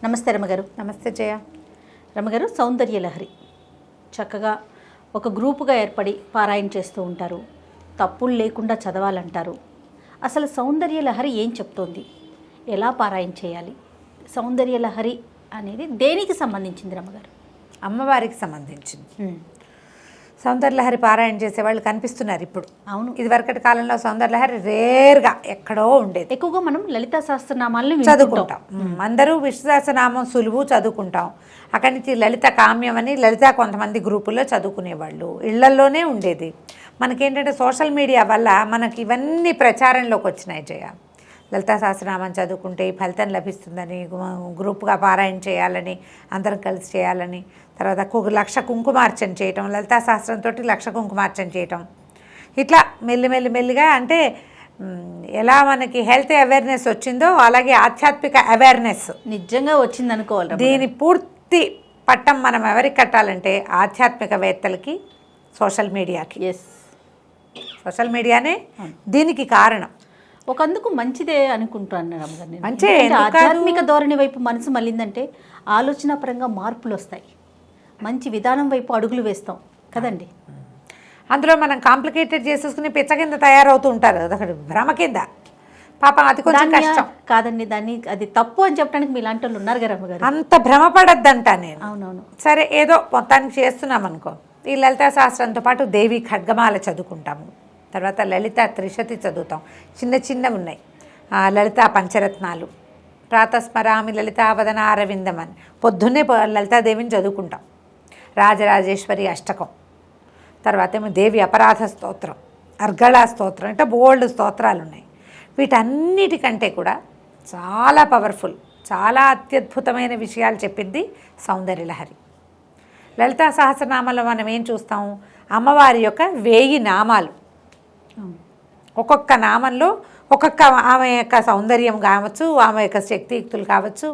నమస్తే రమగారు. నమస్తే జయ. రమగారు, సౌందర్య లహరి చక్కగా ఒక గ్రూపుగా ఏర్పడి పారాయణ చేస్తూ ఉంటారు. తప్పులు లేకుండా చదవాలంటారు. అసలు సౌందర్య లహరి ఏం చెప్తోంది? ఎలా పారాయణ చేయాలి? సౌందర్య లహరి అనేది దేనికి సంబంధించింది రమగారు? అమ్మవారికి సంబంధించింది. సౌందర్యలహరి పారాయణ చేసేవాళ్ళు కనిపిస్తున్నారు ఇప్పుడు. అవును, ఇదివరకటి కాలంలో సౌందర్యలహరి రేర్గా ఎక్కడో ఉండేది. ఎక్కువగా మనం లలితా సహస్రనామాలను చదువుకుంటాం. అందరూ విష్ణు సహస్రనామం సులువు చదువుకుంటాం. అక్కడి నుంచి లలిత కామ్యం అని లలిత కొంతమంది గ్రూపుల్లో చదువుకునేవాళ్ళు. ఇళ్లల్లోనే ఉండేది. మనకేంటంటే సోషల్ మీడియా వల్ల మనకి ఇవన్నీ ప్రచారంలోకి వచ్చినాయి జయ. లలితా సహస్రనామం చదువుకుంటే ఈ ఫలితం లభిస్తుందని, గ్రూప్గా పారాయణ చేయాలని, అందరం కలిసి చేయాలని, తర్వాత 1,00,000 కుంకుమార్చన చేయటం, లలితా సహస్రంతో 1,00,000 కుంకుమార్చన చేయటం, ఇట్లా మెల్లిగా అంటే ఎలా మనకి హెల్త్ అవేర్నెస్ వచ్చిందో అలాగే ఆధ్యాత్మిక అవేర్నెస్ నిజంగా వచ్చింది అనుకోవాలి. దీని పూర్తి పట్టం మనం ఎవరికి కట్టాలంటే ఆధ్యాత్మికవేత్తలకి, సోషల్ మీడియాకి. సోషల్ మీడియానే దీనికి కారణం. ఒకందుకు మంచిదే అనుకుంటున్నాను రమగారు. మంచి ఆధ్యాత్మిక ధోరణి వైపు మనసు మళ్ళిందంటే ఆలోచన పరంగా మార్పులు వస్తాయి. మంచి విధానం వైపు అడుగులు వేస్తాం కదండి. అందులో మనం కాంప్లికేటెడ్ చేసేసుకుని పిచ్చ కింద తయారవుతూ ఉంటారు. అదొకటి భ్రమ కింద. పాపం అది కొంచెం కష్టం కాదండి. దాన్ని అది తప్పు అని చెప్పడానికి మీ లాంటి వాళ్ళు ఉన్నారు కదా రమగారు. అంత భ్రమపడద్దంట నేను. అవునవును. సరే, ఏదో మొత్తానికి చేస్తున్నాం అనుకో. ఈ లలితా శాస్త్రంతో పాటు దేవి ఖడ్గమాల చదువుకుంటాము. తర్వాత లలిత త్రిశతి చదువుతాం. చిన్నవి ఉన్నాయి. లలితా పంచరత్నాలు, ప్రాతస్మరామి లలితావదన అరవిందం అని పొద్దున్నే లలితాదేవిని చదువుకుంటాం. రాజరాజేశ్వరి అష్టకం, తర్వాత ఏమో దేవి అపరాధ స్తోత్రం, అర్గళా స్తోత్రం, అంటే బోల్డ్ స్తోత్రాలు ఉన్నాయి. వీటన్నిటికంటే కూడా చాలా పవర్ఫుల్, చాలా అత్యద్భుతమైన విషయాలు చెప్పింది సౌందర్యలహరి. లలితా సహస్రనామంలో మనం ఏం చూస్తాం? అమ్మవారి యొక్క 1000 నామాలు. ఒక్కొక్క నామంలో ఒక్కొక్క ఆమె యొక్క సౌందర్యం కావచ్చు, ఆమె యొక్క శక్తియుక్తులు కావచ్చు,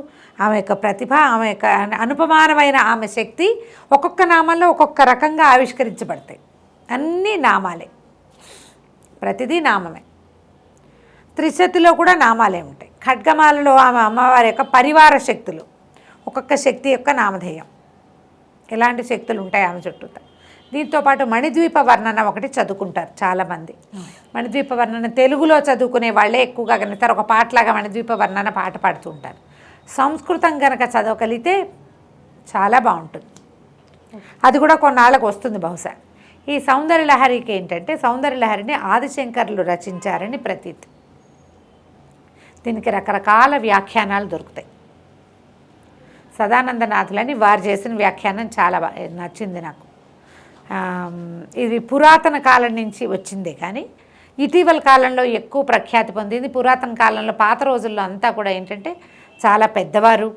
ఆమె యొక్క ప్రతిభ, ఆమె యొక్క అనుపమానమైన ఆమె శక్తి ఒక్కొక్క నామంలో ఒక్కొక్క రకంగా ఆవిష్కరించబడతాయి. అన్నీ నామాలే, ప్రతిదీ నామమే. త్రిశతిలో కూడా నామాలే ఉంటాయి. ఖడ్గమాలలో ఆమె అమ్మవారి యొక్క పరివార శక్తులు, ఒక్కొక్క శక్తి యొక్క నామధేయం. ఎలాంటి శక్తులు ఉంటాయి ఆమె చుట్టూత. దీంతోపాటు మణిద్వీప వర్ణన ఒకటి చదువుకుంటారు చాలామంది. మణిద్వీప వర్ణన తెలుగులో చదువుకునే వాళ్ళే ఎక్కువగా కనుతారు. ఒక పాటలాగా మణిద్వీప వర్ణన పాట పాడుతూ ఉంటారు. సంస్కృతం కనుక చదవగలిగితే చాలా బాగుంటుంది. అది కూడా కొన్నాళ్ళకు వస్తుంది బహుశా. ఈ సౌందర్యలహరికి ఏంటంటే, సౌందర్యలహరిని ఆదిశంకరులు రచించారని ప్రతీతి. దీనికి రకరకాల వ్యాఖ్యానాలు దొరుకుతాయి. సదానందనాథులని వారు చేసిన వ్యాఖ్యానం చాలా నచ్చింది నాకు. ఇది పురాతన కాలం నుంచి వచ్చిందే కానీ ఇటీవల కాలంలో ఎక్కువ ప్రఖ్యాతి పొందింది. పురాతన కాలంలో పాత రోజుల్లో అంతా కూడా ఏంటంటే చాలా పెద్దవారు,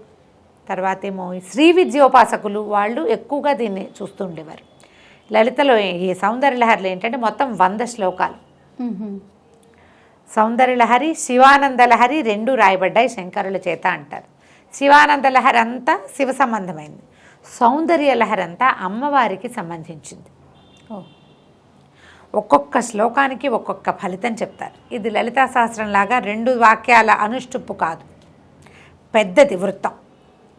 తర్వాత ఏమో శ్రీ విద్యోపాసకులు వాళ్ళు ఎక్కువగా దీన్ని చూస్తూ ఉండేవారు. లలితలో ఈ సౌందర్యలహరిలో ఏంటంటే మొత్తం 100 శ్లోకాలు. సౌందర్యలహరి, శివానందలహరి 2 రాయబడ్డాయి శంకరుల చేత అంటారు. శివానందలహరి అంతా శివ సంబంధమైంది, సౌందర్యలహరి అంతా అమ్మవారికి సంబంధించింది. ఒక్కొక్క శ్లోకానికి ఒక్కొక్క ఫలితం చెప్తారు. ఇది లలితా సహస్రంలాగా 2 వాక్యాల అనుష్టుప్పు కాదు, పెద్దది వృత్తం.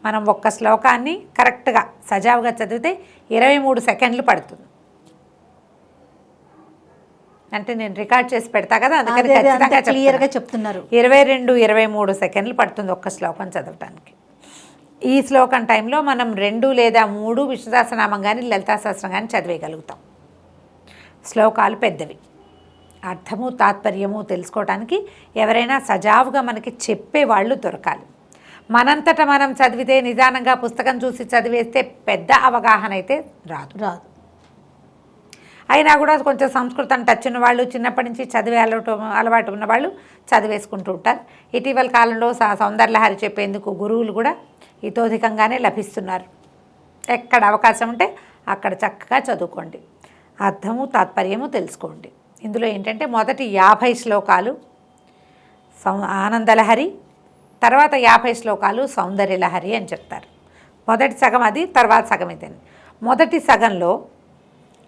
మనం ఒక్క శ్లోకాన్ని కరెక్ట్గా సజావుగా చదివితే 23 సెకండ్లు పడుతుంది. అంటే నేను రికార్డ్ చేసి పెడతా కదా, అందుకని ఖచ్చితంగా క్లియర్గా చెప్తున్నారు. 22-23 సెకండ్లు పడుతుంది ఒక్క శ్లోకం చదవటానికి. ఈ శ్లోకం టైంలో మనం 2 లేదా 3 విష్ణు సహస్రనామం కానీ లలితా సహస్రం కానీ చదివేయగలుగుతాం. శ్లోకాలు పెద్దవి, అర్థము తాత్పర్యము తెలుసుకోవడానికి ఎవరైనా సజావుగా మనకి చెప్పేవాళ్ళు దొరకాలి. మనంతట మనం చదివితే, నిదానంగా పుస్తకం చూసి చదివేస్తే పెద్ద అవగాహన అయితే రాదు. అయినా కూడా కొంచెం సంస్కృతం టచ్ ఉన్న వాళ్ళు, చిన్నప్పటి నుంచి చదివే అలవాటు ఉన్న వాళ్ళు చదివేసుకుంటూ ఉంటారు. ఇటీవల కాలంలో సౌందర్యలహరి చెప్పేందుకు గురువులు కూడా ఇతోధికంగానే లభిస్తున్నారు. ఎక్కడ అవకాశం ఉంటే అక్కడ చక్కగా చదువుకోండి, అర్థము తాత్పర్యము తెలుసుకోండి. ఇందులో ఏంటంటే మొదటి 50 శ్లోకాలు ఆనందలహరి, తర్వాత 50 శ్లోకాలు సౌందర్యలహరి అని చెప్తారు. మొదటి సగం అది, తర్వాత సగం ఇదని. మొదటి సగంలో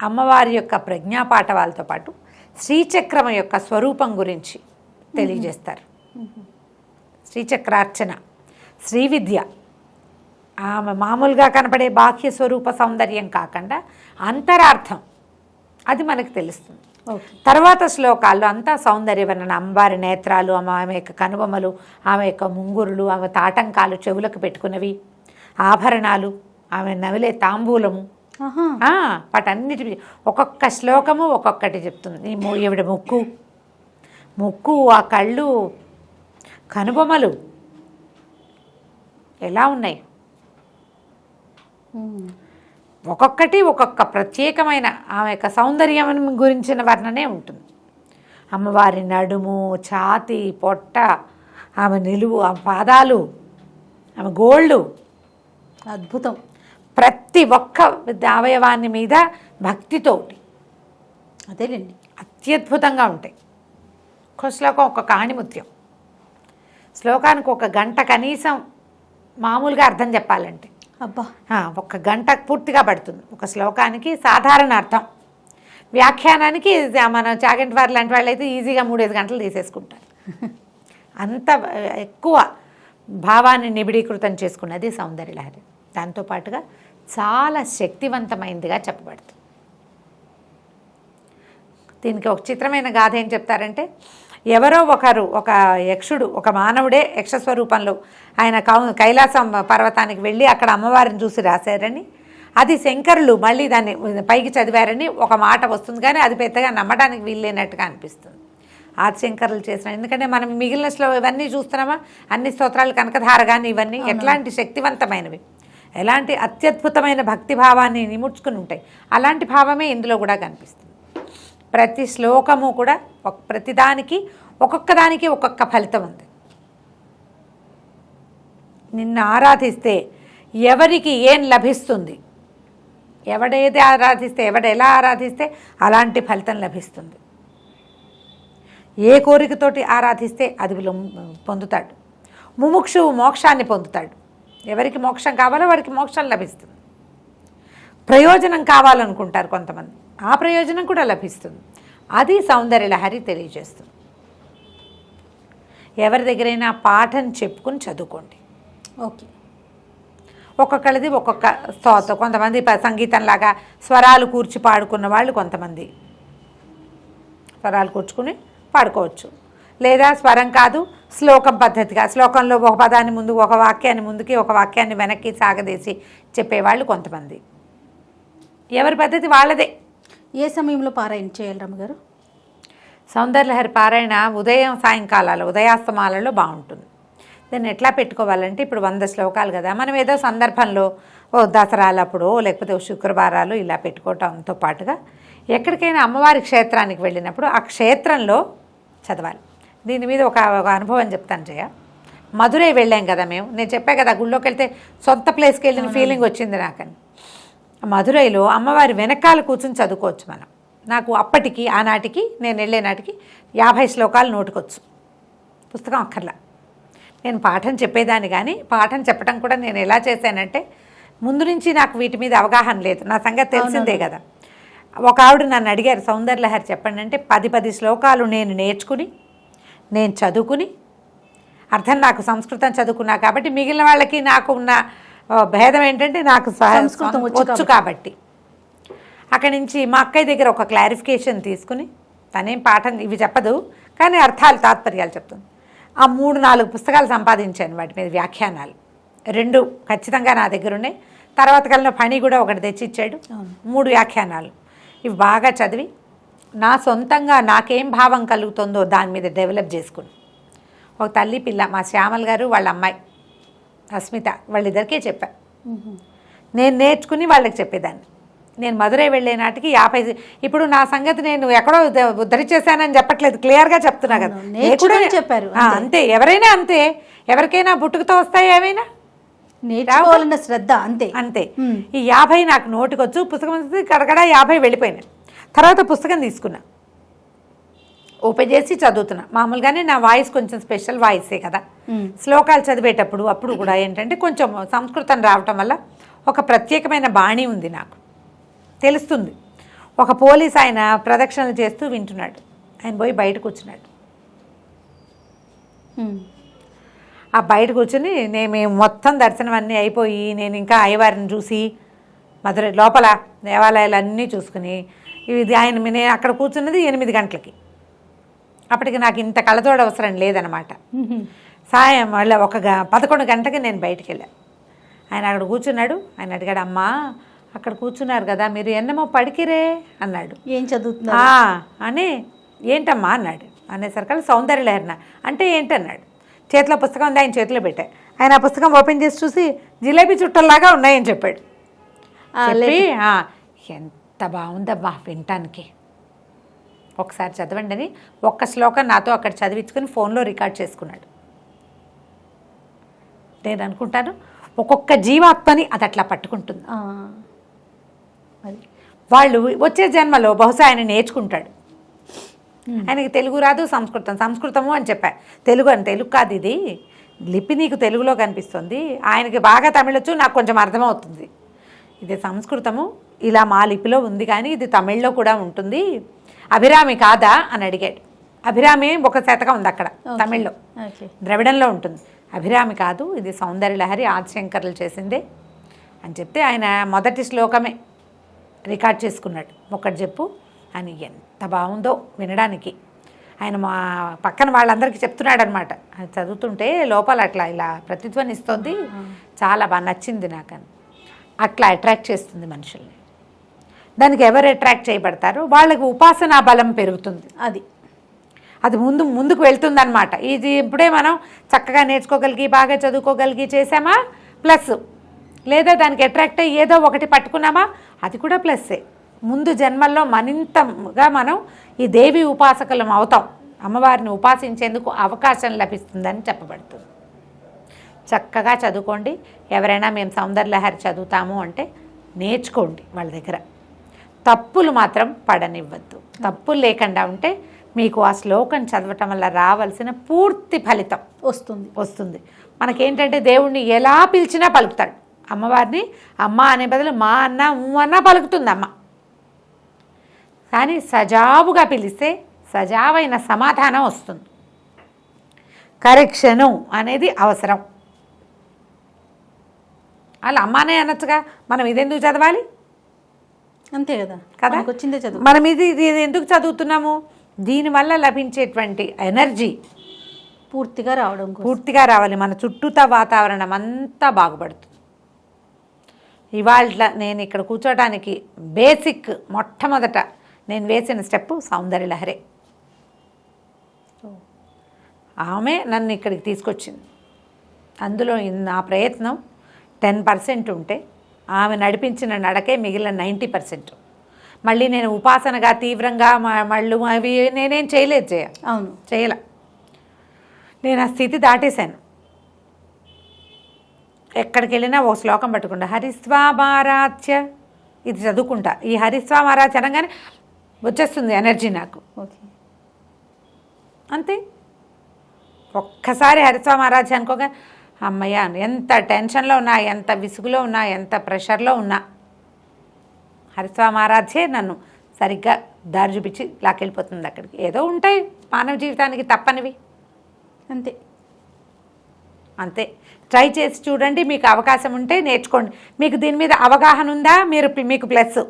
అమ్మవారి యొక్క ప్రజ్ఞాపాఠవాలతో పాటు శ్రీచక్రం యొక్క స్వరూపం గురించి తెలియజేస్తారు. శ్రీచక్రార్చన, శ్రీ విద్య, ఆమె మామూలుగా కనపడే బాహ్య స్వరూప సౌందర్యం కాకుండా అంతరార్థం అది మనకు తెలుస్తుంది. ఓకే. తర్వాత శ్లోకాల్లో అంతా సౌందర్యవర్ణన, అమ్మవారి నేత్రాలు, ఆమె యొక్క కనుబొమ్మలు, ఆమె యొక్క ముంగురులు, ఆమె తాటంకాలు, చెవులకు పెట్టుకున్నవి ఆభరణాలు, ఆమె నవిలే తాంబూలము, ఆహా. వాటన్నిటి ఒక్కొక్క శ్లోకము ఒక్కొక్కటి చెప్తుంది. ఈవిడ ముక్కు, ఆ కళ్ళు, కనుబొమ్మలు ఎలా ఉన్నాయి, ఒక్కొక్కటి ఒక్కొక్క ప్రత్యేకమైన ఆమె యొక్క సౌందర్యం గురించిన వర్ణనే ఉంటుంది. అమ్మవారి నడుము, ఛాతి, పొట్ట, ఆమె నిలువు, ఆమె పాదాలు, ఆమె గోళ్ళు, అద్భుతం. ప్రతి ఒక్క అవయవాన్ని మీద భక్తితోటి అదేలేండి. అత్యద్భుతంగా ఉంటాయి. ఒక్క శ్లోకం ఒక్కొక్క ఆణిముత్యం. శ్లోకానికి ఒక గంట కనీసం మామూలుగా అర్థం చెప్పాలంటే అబ్బా, ఒక గంట పూర్తిగా పడుతుంది ఒక శ్లోకానికి సాధారణ అర్థం. వ్యాఖ్యానానికి మన చాగంటి వారు లాంటి వాళ్ళు అయితే ఈజీగా 3-5 గంటలు తీసేసుకుంటారు. అంత ఎక్కువ భావాన్ని నిబిడీకృతం చేసుకున్నది సౌందర్యలహరి. దాంతోపాటుగా చాలా శక్తివంతమైనదిగా చెప్పబడుతుంది. దీనికి ఒక చిత్రమైన గాథ ఏం చెప్తారంటే, ఎవరో ఒకరు, ఒక యక్షుడు, ఒక మానవుడే యక్షస్వరూపంలో ఆయన కైలాసం పర్వతానికి వెళ్ళి అక్కడ అమ్మవారిని చూసి రాశారని, అది శంకరులు మళ్ళీ దాన్ని పైకి చదివారని ఒక మాట వస్తుంది. కానీ అది పెద్దగా నమ్మడానికి వీల్లేనట్టుగా అనిపిస్తుంది. ఆదిశంకరులు చేసిన, ఎందుకంటే మనం మిగిలిన ఇవన్నీ చూస్తున్నామా, అన్ని స్తోత్రాలు, కనకధార కానీ ఇవన్నీ ఎట్లాంటి శక్తివంతమైనవి, ఎలాంటి అత్యద్భుతమైన భక్తిభావాన్ని నిముడ్చుకుని ఉంటాయి. అలాంటి భావమే ఇందులో కూడా కనిపిస్తుంది. ప్రతి శ్లోకము కూడా ప్రతిదానికి ఒక్కొక్కదానికి ఒక్కొక్క ఫలితం ఉంది. నిన్ను ఆరాధిస్తే ఎవరికి ఏం లభిస్తుంది, ఎవడేది ఆరాధిస్తే, ఎవడెలా ఆరాధిస్తే అలాంటి ఫలితం లభిస్తుంది. ఏ కోరికతోటి ఆరాధిస్తే అది పొందుతాడు. ముముక్షువు మోక్షాన్ని పొందుతాడు. ఎవరికి మోక్షం కావాలో వాడికి మోక్షం లభిస్తుంది. ప్రయోజనం కావాలనుకుంటారు కొంతమంది, ఆ ప్రయోజనం కూడా లభిస్తుంది. అది సౌందర్యలహరి తెలియజేస్తుంది. ఎవరి దగ్గరైనా పాఠం చెప్పుకుని చదువుకోండి. ఓకే. ఒక్కొక్కరిది ఒక్కొక్క స్తోత్రం. కొంతమంది సంగీతంలాగా స్వరాలు కూర్చి పాడుకున్న వాళ్ళు కొంతమంది స్వరాలు కూర్చుకుని పాడుకోవచ్చు. లేదా స్వరం కాదు, శ్లోకం పద్ధతిగా, శ్లోకంలో ఒక పదాన్ని ముందు, ఒక వాక్యాన్ని ముందుకి, ఒక వాక్యాన్ని వెనక్కి సాగదీసి చెప్పేవాళ్ళు కొంతమంది. ఎవరి పద్ధతి వాళ్ళదే. ఏ సమయంలో పారాయణ చేయాలి రమ్మగారు? సౌందర్యలహరి పారాయణ ఉదయం సాయంకాలాలు, ఉదయాస్తమాలలో బాగుంటుంది. దాన్ని ఎట్లా పెట్టుకోవాలంటే, ఇప్పుడు 100 శ్లోకాలు కదా, మనం ఏదో సందర్భంలో దసరాలప్పుడు లేకపోతే శుక్రవారాలు ఇలా పెట్టుకోవటంతో పాటుగా ఎక్కడికైనా అమ్మవారి క్షేత్రానికి వెళ్ళినప్పుడు ఆ క్షేత్రంలో చదవాలి. దీని మీద ఒక అనుభవం చెప్తాను జయ. మధురై వెళ్ళాం కదా మేము, నేను చెప్పా కదా గుళ్ళోకి వెళ్తే సొంత ప్లేస్కి వెళ్ళిన ఫీలింగ్ వచ్చింది నాకని. మధురైలో అమ్మవారి వెనకాల కూర్చొని చదువుకోవచ్చు మనం. నాకు అప్పటికి, ఆనాటికి, నేను వెళ్ళే నాటికి 50 శ్లోకాలు నోటుకొచ్చు, పుస్తకం అక్కర్లా. నేను పాఠం చెప్పేదాన్ని, కానీ పాఠం చెప్పడం కూడా నేను ఎలా చేశానంటే, ముందు నుంచి నాకు వీటి మీద అవగాహన లేదు, నా సంగతి తెలిసిందే కదా. ఒక ఆవిడ నన్ను అడిగారు, సౌందర్యలహరి చెప్పండి అంటే 10 శ్లోకాలు నేను నేర్చుకుని, నేను చదువుకుని, అర్థం నాకు సంస్కృతం చదువుకున్నా కాబట్టి, మిగిలిన వాళ్ళకి నాకు ఉన్న భేదం ఏంటంటే నాకు సంస్కృతం వచ్చు కాబట్టి, అక్కడి నుంచి మా అక్కయ్య దగ్గర ఒక క్లారిఫికేషన్ తీసుకుని, తనేం పాఠం ఇవి చెప్పదు కానీ అర్థాలు, తాత్పర్యాలు చెప్తుంది. ఆ 3-4 పుస్తకాలు సంపాదించాను, వాటి మీద వ్యాఖ్యానాలు 2 ఖచ్చితంగా నా దగ్గర ఉన్నాయి. తర్వాత కలిగిన పని కూడా ఒకటి తెచ్చిచ్చాడు, 3 వ్యాఖ్యానాలు. ఇవి బాగా చదివి నా సొంతంగా నాకేం భావం కలుగుతుందో దాని మీద డెవలప్ చేసుకుని, ఒక తల్లి పిల్ల, మా శ్యామల్ గారు వాళ్ళ అమ్మాయి అస్మిత, వాళ్ళిద్దరికీ చెప్పా. నేను నేర్చుకుని వాళ్ళకి చెప్పేదాన్ని. నేను మధురై వెళ్ళే నాటికి 50, ఇప్పుడు నా సంగతి నేను ఎక్కడో ఉద్ధరించేశానని చెప్పట్లేదు, క్లియర్గా చెప్తున్నా కదా. చెప్పారు అంతే, ఎవరైనా అంతే, ఎవరికైనా పుట్టుకతో వస్తాయి ఏమైనా, నేర్చుకోవాలన్న శ్రద్ధ అంతే అంతే. ఈ 50 నాకు నోటికొచ్చు, పుస్తకం కడగడ 50 వెళ్ళిపోయినాయి. తర్వాత పుస్తకం తీసుకున్నా, ఓపెన్ చేసి చదువుతున్నా. మామూలుగానే నా వాయిస్ కొంచెం స్పెషల్ వాయిసే కదా, శ్లోకాలు చదివేటప్పుడు అప్పుడు కూడా ఏంటంటే కొంచెం సంస్కృతం రావటం వల్ల ఒక ప్రత్యేకమైన బాణి ఉంది, నాకు తెలుస్తుంది. ఒక పోలీస్ ఆయన ప్రదక్షిణలు చేస్తూ వింటున్నాడు, ఆయన పోయి బయట కూర్చున్నాడు. ఆ బయట కూర్చుని మేము మొత్తం దర్శనం అన్నీ అయిపోయి నేను ఇంకా అయ్యవారిని చూసి మధుర లోపల దేవాలయాలు అన్నీ చూసుకుని ఇది నేను అక్కడ కూర్చున్నది 8 గంటలకి. అప్పటికి నాకు ఇంత కళ్ళతోడు అవసరం లేదనమాట. సాయం మళ్ళీ 11 గంటకి నేను బయటికి వెళ్ళాను. ఆయన అక్కడ కూర్చున్నాడు. ఆయన అడిగాడు, అమ్మా అక్కడ కూర్చున్నారు కదా మీరు ఎన్నమో పడికిరే అన్నాడు. ఏం చదువుతున్నా అని ఏంటమ్మా అన్నాడు. అనేసరికి సౌందర్యలహరి అంటే ఏంటన్నాడు. చేతిలో పుస్తకం ఉంది, ఆయన చేతిలో పెట్టా. ఆయన ఆ పుస్తకం ఓపెన్ చేసి చూసి జిలేబీ చుట్టల్లాగా ఉన్నాయని చెప్పాడు. చెప్పి ఎంత బాగుందమ్మా వినటానికి, ఒకసారి చదవండి అని ఒక్క శ్లోకం నాతో అక్కడ చదివించుకుని ఫోన్లో రికార్డ్ చేసుకున్నాడు. నేను అనుకుంటాను ఒక్కొక్క జీవాత్మని అది అట్లా పట్టుకుంటుంది. వాళ్ళు వచ్చే జన్మలో బహుశా ఆయన నేర్చుకుంటాడు. ఆయనకి తెలుగు రాదు, సంస్కృతము అని చెప్పా. తెలుగు కాదు ఇది లిపి, నీకు తెలుగులో కనిపిస్తుంది. ఆయనకి బాగా తమిళొచ్చు, నాకు కొంచెం అర్థమవుతుంది. ఇది సంస్కృతము ఇలా మా లిపిలో ఉంది కానీ ఇది తమిళ్లో కూడా ఉంటుంది. అభిరామి కాదా అని అడిగాడు. అభిరామి ఒక శతకం ఉంది అక్కడ తమిళ్లో, ద్రవిడంలో ఉంటుంది. అభిరామి కాదు, ఇది సౌందర్యలహరి ఆదిశంకర్లు చేసిందే అని చెప్తే ఆయన మొదటి శ్లోకమే రికార్డ్ చేసుకున్నాడు. ఒకటి చెప్పు అని. ఎంత బాగుందో వినడానికి. ఆయన మా పక్కన వాళ్ళందరికీ చెప్తున్నాడు అనమాట. అది చదువుతుంటే లోపల అట్లా ఇలా ప్రతిధ్వనిస్తుంది. చాలా బాగా నచ్చింది నాకని. అట్లా అట్రాక్ట్ చేస్తుంది మనుషుల్ని. దానికి ఎవరు అట్రాక్ట్ చేయబడతారో వాళ్ళకి ఉపాసనా బలం పెరుగుతుంది. అది ముందుకు వెళ్తుందన్నమాట. ఇది ఇప్పుడే మనం చక్కగా నేర్చుకోగలిగి బాగా చదువుకోగలిగి చేసామా ప్లస్, లేదా దానికి అట్రాక్ట్ అయ్యి ఏదో ఒకటి పట్టుకున్నామా అది కూడా ప్లస్సే. ముందు జన్మల్లో మరింతగా మనం ఈ దేవి ఉపాసకులం అవుతాం. అమ్మవారిని ఉపాసించేందుకు అవకాశం లభిస్తుందని చెప్పబడుతుంది. చక్కగా చదువుకోండి. ఎవరైనా మేము సౌందర్యలహరి చదువుతాము అంటే నేర్చుకోండి వాళ్ళ దగ్గర. తప్పులు మాత్రం పడనివ్వద్దు. తప్పులు లేకుండా ఉంటే మీకు ఆ శ్లోకం చదవటం వల్ల రావాల్సిన పూర్తి ఫలితం వస్తుంది. మనకేంటంటే దేవుణ్ణి ఎలా పిలిచినా పలుకుతాడు. అమ్మవారిని అమ్మ అనే బదులు మా అన్న అన్న పలుకుతుంది అమ్మ. కానీ సజావుగా పిలిస్తే సజావైన సమాధానం వస్తుంది. కరెక్షను అనేది అవసరం. వాళ్ళు అమ్మానే అనొచ్చుగా, మనం ఇదెందుకు చదవాలి? అంతే కదా, వచ్చిందే చదువు. మనం ఇది ఎందుకు చదువుతున్నాము? దీనివల్ల లభించేటువంటి ఎనర్జీ పూర్తిగా రావాలి. మన చుట్టూతా వాతావరణం అంతా బాగుపడుతుంది. ఇవాళ నేను ఇక్కడ కూర్చోడానికి బేసిక్ మొట్టమొదట నేను వేసిన స్టెప్ సౌందర్యలహరే. ఆమె నన్ను ఇక్కడికి తీసుకొచ్చింది. అందులో నా ప్రయత్నం 10% ఉంటే ఆమె నడిపించిన నడకే మిగిలిన 90%. మళ్ళీ నేను ఉపాసనగా తీవ్రంగా మళ్ళు అవి నేనేం చేయలేదు. చేయలే. నేను ఆ స్థితి దాటేశాను. ఎక్కడికి వెళ్ళినా ఒక శ్లోకం పట్టుకుంటా, హరిస్వామారాధ్య ఇది చదువుకుంటా. ఈ హరిస్వామారాధ్య అనగానే వచ్చేస్తుంది ఎనర్జీ నాకు. అంతే. ఒక్కసారి హరిస్వామారాధ్య అనుకోగా అమ్మయ్య, ఎంత టెన్షన్లో ఉన్నా, ఎంత విసుగులో ఉన్నా, ఎంత ప్రెషర్లో ఉన్నా హరిస్వామారాధ్యే నన్ను సరిగ్గా దారి చూపించి లాకెళ్ళిపోతుంది అక్కడికి. ఏదో ఉంటాయి మానవ జీవితానికి తప్పనివి. అంతే. ట్రై చేసి చూడండి. మీకు అవకాశం ఉంటే నేర్చుకోండి. మీకు దీని మీద అవగాహన ఉందా మీకు ప్లస్,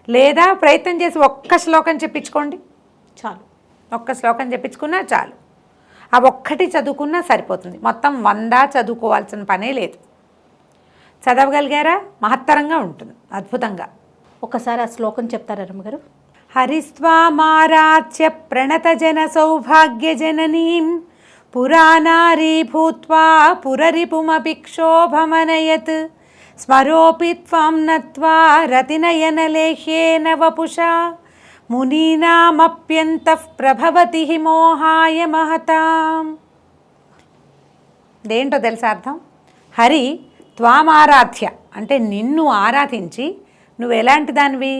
లేదా ప్రయత్నం చేసి ఒక్క శ్లోకం చెప్పించుకోండి చాలు. ఒక్క శ్లోకం చెప్పించుకున్నా చాలు. ఆ ఒక్కటి చదువుకున్నా సరిపోతుంది. మొత్తం 100 చదువుకోవాల్సిన పనే లేదు. చదవగలిగారా మహత్తరంగా ఉంటుంది, అద్భుతంగా. ఒకసారి ఆ శ్లోకం చెప్తారా రమ్మగారు? హరిస్వామారాధ్య ప్రణత జన సౌభాగ్య జననీం పురానారీ భూత్వా పురరిపుమపి క్షోభమనయత్ స్మరోపి త్వాం నత్వా రతినయనలేహ్యేన వపుషా మునీనామప్యంతః ప్రభవతి మోహాయ మహతాం. ఇదేంటో తెలుసా అర్థం? హరి త్వామారాధ్య అంటే నిన్ను ఆరాధించి నువ్వు ఎలాంటి దానివి?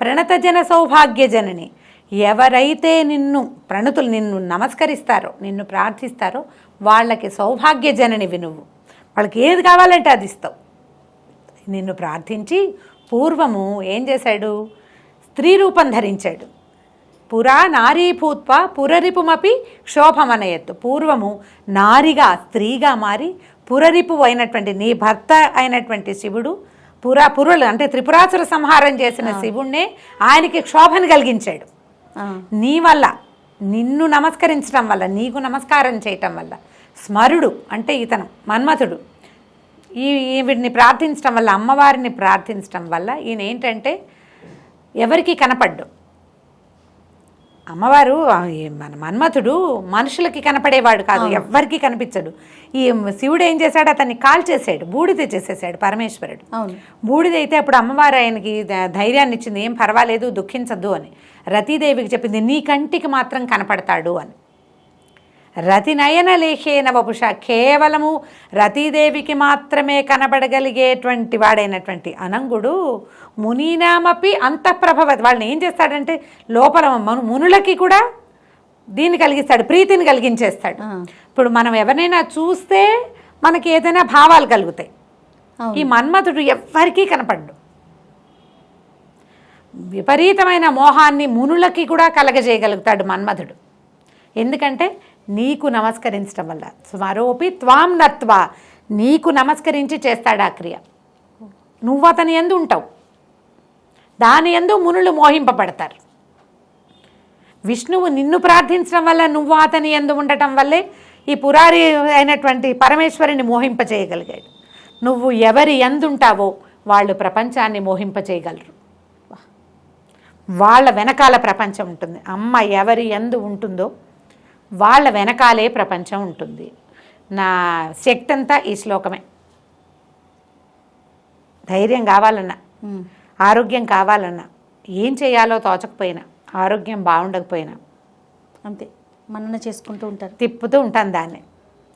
ప్రణత జన సౌభాగ్య జనని. ఎవరైతే నిన్ను నమస్కరిస్తారో, నిన్ను ప్రార్థిస్తారో వాళ్ళకి సౌభాగ్య జననివి నువ్వు. వాళ్ళకి ఏది కావాలంటే అది ఇస్తావు. నిన్ను ప్రార్థించి పూర్వము ఏం చేశాడు? స్త్రీ రూపం ధరించాడు. పురా నారీ భూత్వా పురరిపుమపి క్షోభమనయత్తు. పూర్వము నారిగా స్త్రీగా మారి పురరిపు అయినటువంటి నీ భర్త అయినటువంటి శివుడు పురులు అంటే త్రిపురాసుర సంహారం చేసిన శివుణ్ణే ఆయనకి క్షోభను కలిగించాడు. నీ వల్ల, నిన్ను నమస్కరించడం వల్ల, నీకు నమస్కారం చేయటం వల్ల, స్మరుడు అంటే ఇతను మన్మథుడు వీడిని ప్రార్థించడం వల్ల, అమ్మవారిని ప్రార్థించడం వల్ల ఈయన ఏంటంటే ఎవరికి కనపడ్డు. అమ్మవారు మన మన్మథుడు మనుషులకి కనపడేవాడు కాదు, ఎవ్వరికి కనిపించడు. ఈ శివుడు ఏం చేశాడు, అతన్ని కాల్చేసాడు, బూడిద చేసేసాడు పరమేశ్వరుడు. బూడిదైతే అప్పుడు అమ్మవారు ఆయనకి ధైర్యాన్ని ఇచ్చింది, ఏం పర్వాలేదు దుఃఖించద్దు అని. రతీదేవికి చెప్పింది, నీ కంటికి మాత్రం కనపడతాడు అని. రతి నయన లేఖేన వపుష, కేవలము రతీదేవికి మాత్రమే కనబడగలిగేటువంటి వాడైనటువంటి అనంగుడు మునీనామపి అంతఃప్రభవతి. వాళ్ళని ఏం చేస్తాడంటే లోపల మునులకి కూడా దీన్ని కలిగిస్తాడు, ప్రీతిని కలిగించేస్తాడు. ఇప్పుడు మనం ఎవరినైనా చూస్తే మనకి ఏదైనా భావాలు కలుగుతాయి. ఈ మన్మథుడు ఎవ్వరికీ కనపడ్డు. విపరీతమైన మోహాన్ని మునులకి కూడా కలగజేయగలుగుతాడు మన్మథుడు. ఎందుకంటే నీకు నమస్కరించడం వల్ల. స్మరోపి త్వాం నత్వా, నీకు నమస్కరించి చేస్తాడు ఆ క్రియ. నువ్వు అతని యందు ఉంటావు, దాని యందు మునులు మోహింపబడతారు. విష్ణువు నిన్ను ప్రార్థించడం వల్ల, నువ్వు అతని యందు ఉండటం వల్లే ఈ పురారి అయినటువంటి పరమేశ్వరిని మోహింపచేయగలిగాడు. నువ్వు ఎవరి యందు ఉంటావో వాళ్ళు ప్రపంచాన్ని మోహింపచేయగలరు. వాళ్ళ వెనకాల ప్రపంచం ఉంటుంది. అమ్మ ఎవరి యందు ఉంటుందో వాళ్ళ వెనకాలే ప్రపంచం ఉంటుంది. నా శక్తి అంతా ఈ శ్లోకమే. ధైర్యం కావాలన్నా, ఆరోగ్యం కావాలన్నా, ఏం చేయాలో తోచకపోయినా, ఆరోగ్యం బాగుండకపోయినా అంతే మనన చేసుకుంటూ ఉంటారు, తిప్పుతూ ఉంటాను దాన్ని.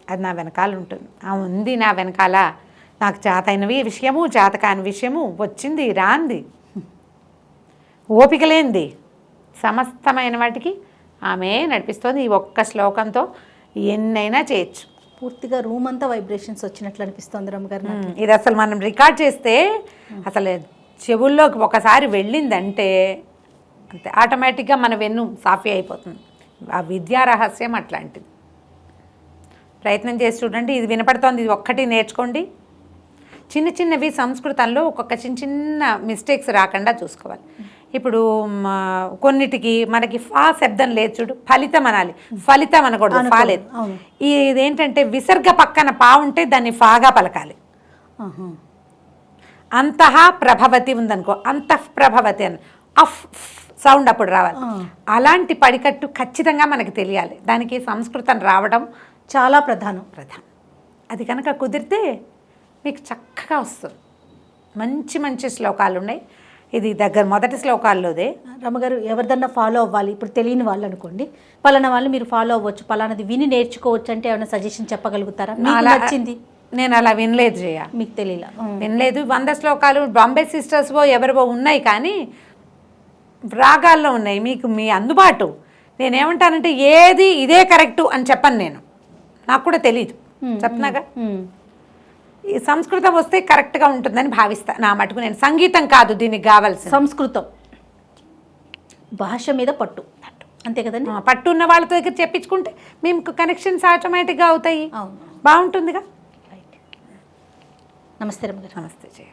అది నా వెనకాల ఉంటుంది. ఉంది నా వెనకాల. నాకు చేతైనవి విషయము, చేతకాని విషయము, వచ్చింది రాంది, ఓపిక లేనిది, సమస్తమైన వాటికి ఆమె నడిపిస్తుంది. ఈ ఒక్క శ్లోకంతో ఎన్నైనా చేయొచ్చు. పూర్తిగా రూమ్ అంతా వైబ్రేషన్స్ వచ్చినట్లు అనిపిస్తుంది రమ్మగారు. ఇది అసలు మనం రికార్డ్ చేస్తే అసలు చెవుల్లోకి ఒకసారి వెళ్ళిందంటే అంతే, ఆటోమేటిక్గా మన వెన్ను సాఫీ అయిపోతుంది. ఆ విద్యా రహస్యం అట్లాంటిది. ప్రయత్నం చేసి చూడండి. ఇది వినపడుతోంది, ఇది ఒక్కటి నేర్చుకోండి. చిన్న చిన్నవి సంస్కృతంలో ఒక్కొక్క చిన్న చిన్న మిస్టేక్స్ రాకుండా చూసుకోవాలి. ఇప్పుడు కొన్నిటికి మనకి ఫా శబ్దం లేదు చూడు, ఫలితం అనాలి, ఫలితం అనకూడదు, ఫా లేదు. ఇదేంటంటే విసర్గ పక్కన పా ఉంటే దాన్ని ఫాగా పలకాలి. అంతః ప్రభవతి ఉందనుకో, అంతః ప్రభవతి అని అఫ్ సౌండ్ అప్పుడు రావాలి. అలాంటి పడికట్టు ఖచ్చితంగా మనకి తెలియాలి. దానికి సంస్కృతం రావడం చాలా ప్రధానం. అది కనుక కుదిరితే మీకు చక్కగా వస్తుంది. మంచి మంచి శ్లోకాలు ఉన్నాయి. ఇది మొదటి శ్లోకాల్లోదే. రమ్మగారు ఎవరిదన్నా ఫాలో అవ్వాలి, ఇప్పుడు తెలియని వాళ్ళు అనుకోండి, పలానా వాళ్ళు మీరు ఫాలో అవ్వచ్చు, పలానాది విని నేర్చుకోవచ్చు అంటే ఏమైనా సజెషన్ చెప్పగలుగుతారా? నచ్చింది నేను అలా వినలేదు జయ, మీకు తెలియలా, వినలేదు. 100 శ్లోకాలు బాంబే సిస్టర్స్వో ఎవరివో ఉన్నాయి, కానీ రాగాల్లో ఉన్నాయి. మీకు మీ అందుబాటు. నేనేమంటానంటే ఏది ఇదే కరెక్టు అని చెప్పను నేను, నాకు కూడా తెలీదు, చెప్తున్నాగా. ఈ సంస్కృతం వస్తే కరెక్ట్గా ఉంటుందని భావిస్తా. నా మటుకు నేను సంగీతం కాదు దీనికి కావాల్సి, సంస్కృతం భాష మీద పట్టు, అంతే కదండి. పట్టు ఉన్న వాళ్ళ దగ్గర చెప్పించుకుంటే మేము కనెక్షన్స్ ఆటోమేటిక్గా అవుతాయి. బాగుంటుందిగా. నమస్తే రమ్మగారు. నమస్తే జయ.